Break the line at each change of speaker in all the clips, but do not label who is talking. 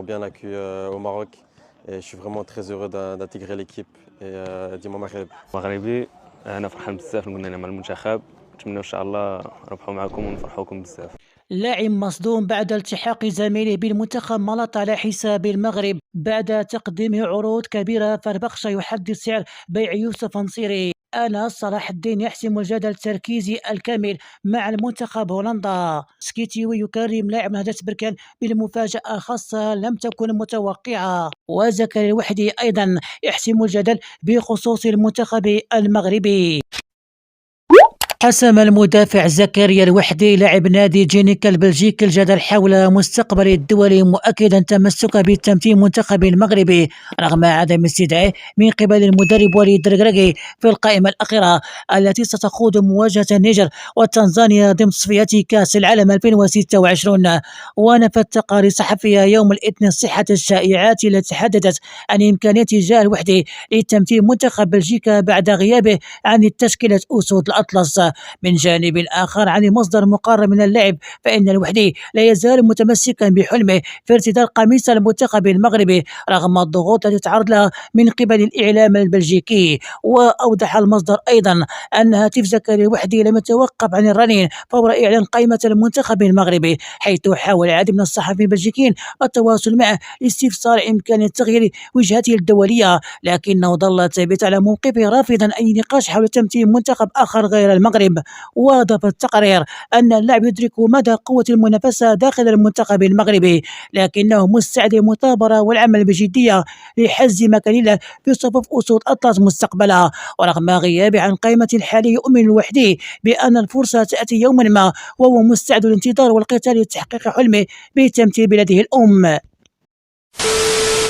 bien accueilli au Maroc et je suis vraiment très heureux d'intégrer l'équipe et ديما مغرب.
مغربي، انا فرحان بزاف نكون هنا مع المنتخب. نتمنى ان شاء الله نربحوا معكم ونفرحوكم بزاف.
لاعب مصدوم بعد التحاق زميله بالمنتخب ملط على حساب المغرب بعد تقديمه عروض كبيرة. فربخشة يحدد سعر بيع يوسف نصيري. أنا صلاح الدين يحسم الجدل التركيزي الكامل مع المنتخب هولندا. سكيتيوي يكرم لاعب نهضة بركان بالمفاجأة خاصة لم تكن متوقعة. وزكريا الوحدي أيضا يحسم الجدل بخصوص المنتخب المغربي. حسم المدافع زكريا الوحدي لاعب نادي جينيكا البلجيكي الجدل حول مستقبل الدولي، مؤكدا تمسكه بتمثيل المنتخب المغربي رغم عدم استدعائه من قبل المدرب وليد الركراكي في القائمة الأخيرة التي ستخوض مواجهة النيجر وتنزانيا ضمن تصفيات كأس العالم 2026. ونفت تقارير صحفية يوم الاثنين صحة الشائعات التي تحدثت عن إمكانية جاء الوحدي لتمثيل منتخب بلجيكا بعد غيابه عن تشكيلة أسود الأطلس. من جانب آخر عن مصدر مقرب من اللاعب فإن الوحدي لا يزال متمسكا بحلمه في ارتداء قميص المنتخب المغربي رغم الضغوط التي تعرض لها من قبل الإعلام البلجيكي. وأوضح المصدر أيضا أن هاتف زكريا الوحدي لم يتوقف عن الرنين فور إعلان قائمة المنتخب المغربي، حيث حاول العديد من الصحفيين البلجيكيين التواصل معه لاستفسار إمكانية تغيير وجهته الدولية، لكنه ظل ثابت على موقفه رافضا أي نقاش حول تمثيل منتخب آخر غير المغرب. وأضاف التقرير أن اللاعب يدرك مدى قوة المنافسة داخل المنتخب المغربي، لكنه مستعد للمثابرة والعمل بجدية لحز مكان له في صفوف أسود أطلس مستقبلا. ورغم غيابه عن قائمة الحالي يؤمن الوحدي بأن الفرصة تأتي يوما ما، وهو مستعد للانتظار والقتال لتحقيق حلمه بتمثيل بلده الأم.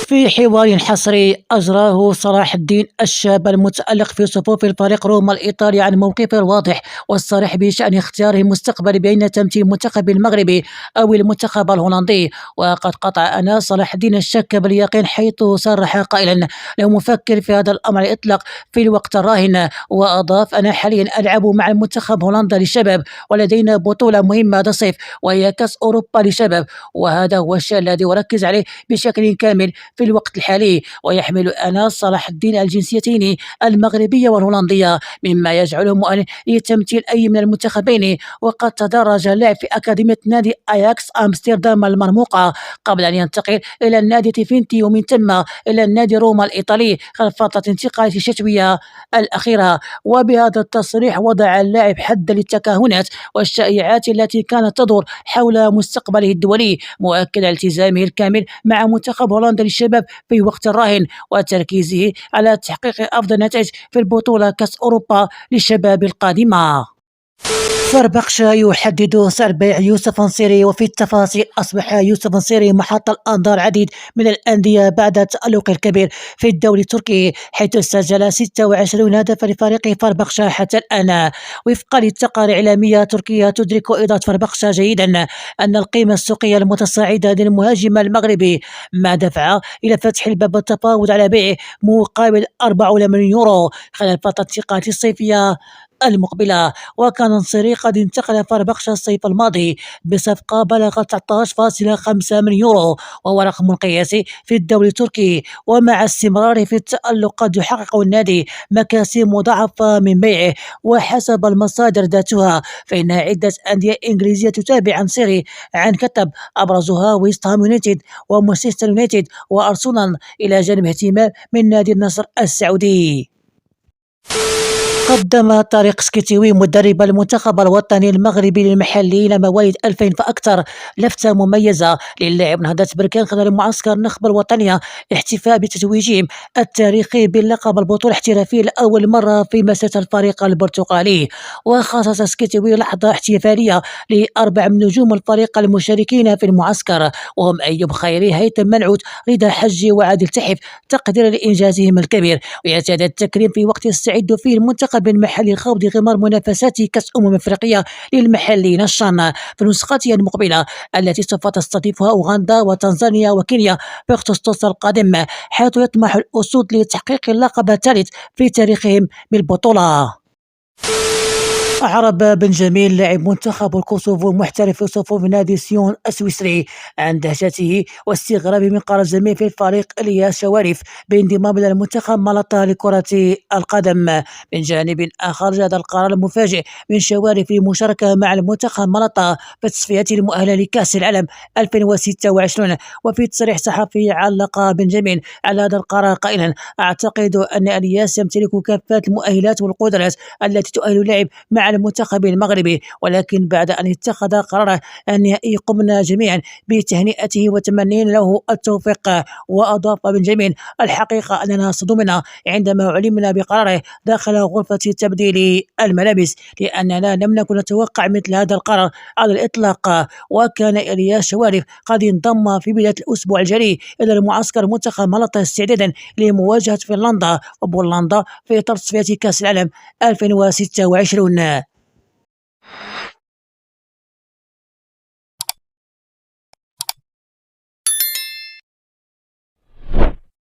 في حوار حصري أجراه صلاح الدين الشاب المتألق في صفوف الفريق روما الإيطالي عن موقفه الواضح والصريح بشأن اختياره المستقبل بين تمثيل المنتخب المغربي أو المنتخب الهولندي. وقد قطع أنا صلاح الدين الشك باليقين، حيث صرح قائلا لا مفكر في هذا الأمر الإطلاق في الوقت الراهن. وأضاف أنا حاليا ألعب مع المنتخب هولندا للشباب ولدينا بطولة مهمة هذا الصيف وهي كأس أوروبا للشباب، وهذا هو الشيء الذي أركز عليه بشكل كامل في الوقت الحالي. ويحمل أناس صلاح الدين الجنسيتين المغربية والهولندية مما يجعله مؤهلا لتمثيل أي من المنتخبين. وقد تدرج اللاعب في أكاديمية نادي أياكس أمستردام المرموقة قبل أن ينتقل إلى النادي تيفينتي ومن ثم إلى النادي روما الإيطالي خلال فترة انتقاله الشتوية الأخيرة. وبهذا التصريح وضع اللاعب حد للتكهنات والشائعات التي كانت تدور حول مستقبله الدولي، مؤكدا التزامه الكامل مع منتخب هولندا للشباب في وقت الراهن وتركيزه على تحقيق أفضل نتائج في البطولة كأس أوروبا للشباب القادمة. فربخشة يحدد سعر بيع يوسف نصيري. وفي التفاصيل أصبح يوسف نصيري محط الأنظار العديد من الأندية بعد تألق الكبير في الدوري التركي، حيث سجل 26 هدفا لفريق فربخشة حتى الآن. وفقا للتقارير الإعلامية تركيا تدرك إدارة فربخشة جيدا أن القيمة السوقية المتصاعدة للمهاجم المغربي ما دفع إلى فتح الباب والتفاوض على بيعه مقابل 4 مليون يورو خلال فترة الانتقالات الصيفية المقبلة. وكان نصيري قد انتقل فربخشة الصيف الماضي بصفقة بلغت 19.5 مليون يورو، وهو رقم قياسي في الدوري التركي. ومع استمراره في التألق قد يحقق النادي مكاسب مضاعفة من بيعه. وحسب المصادر ذاتها فإن عدة أندية إنجليزية تتابع نصيري عن كتب أبرزها ويست هام يونايتد ومانشستر يونايتد وأرسنال، إلى جانب اهتمام من نادي النصر السعودي. قدم طارق سكيتيوي مدرب المنتخب الوطني المغربي للمحليين مواليد 2000 فأكثر لفتة مميزة للاعب نهضة بركان خلال معسكر النخبة الوطنية احتفاء بتتويجهم التاريخي باللقب البطولة الاحترافية لأول مرة في مسيرة الفريق البرتقالي. وخصص سكيتيوي لحظة احتفالية ل4 من نجوم الفريق المشاركين في المعسكر، وهم أيوب خيري، هيثم منعوت، رضا حجي وعادل تحف، تقديرا لإنجازهم الكبير. ويأتي هذا التكريم في وقت يستعد فيه المنتخب المحلي لخوض غمار منافسات كأس أفريقيا للمحليين الشان في نسختها المقبلة التي سوف تستضيفها أوغندا وتنزانيا وكينيا في أغسطس القادم، حيث يطمح الأسود لتحقيق اللقب الثالث في تاريخهم بالبطولة. عرب بن جميل لاعب منتخب الكوسوفو المحترف في صفوف نادي سيون السويسري عن دهشته واستغرابه من قرار الزميل في الفريق الياس شوارف بانضمام الى المنتخب مالطا لكرة القدم. من جانب آخر جاء القرار المفاجئ من شوارف للمشاركة مع المنتخب مالطا في التصفيات المؤهلة لكأس العالم 2026. وفي تصريح صحفي علق بن جميل على هذا القرار قائلا: أعتقد أن الياس يمتلك كافة المؤهلات والقدرات التي تؤهل اللعب مع المنتخب المغربي، ولكن بعد أن اتخذ قراره النهائي قمنا جميعا بتهنئته وتمنين له التوفيق. وأضاف بن جميل: الحقيقة أننا صدمنا عندما علمنا بقراره داخل غرفة تبديل الملابس، لأننا لم نكن نتوقع مثل هذا القرار على الإطلاق. وكان إلياس شوارف قد انضم في بداية الأسبوع الجاري إلى المعسكر منتخب مالطا استعدادا لمواجهة فنلندا وبولندا في إطار تصفيات كأس العالم 2026.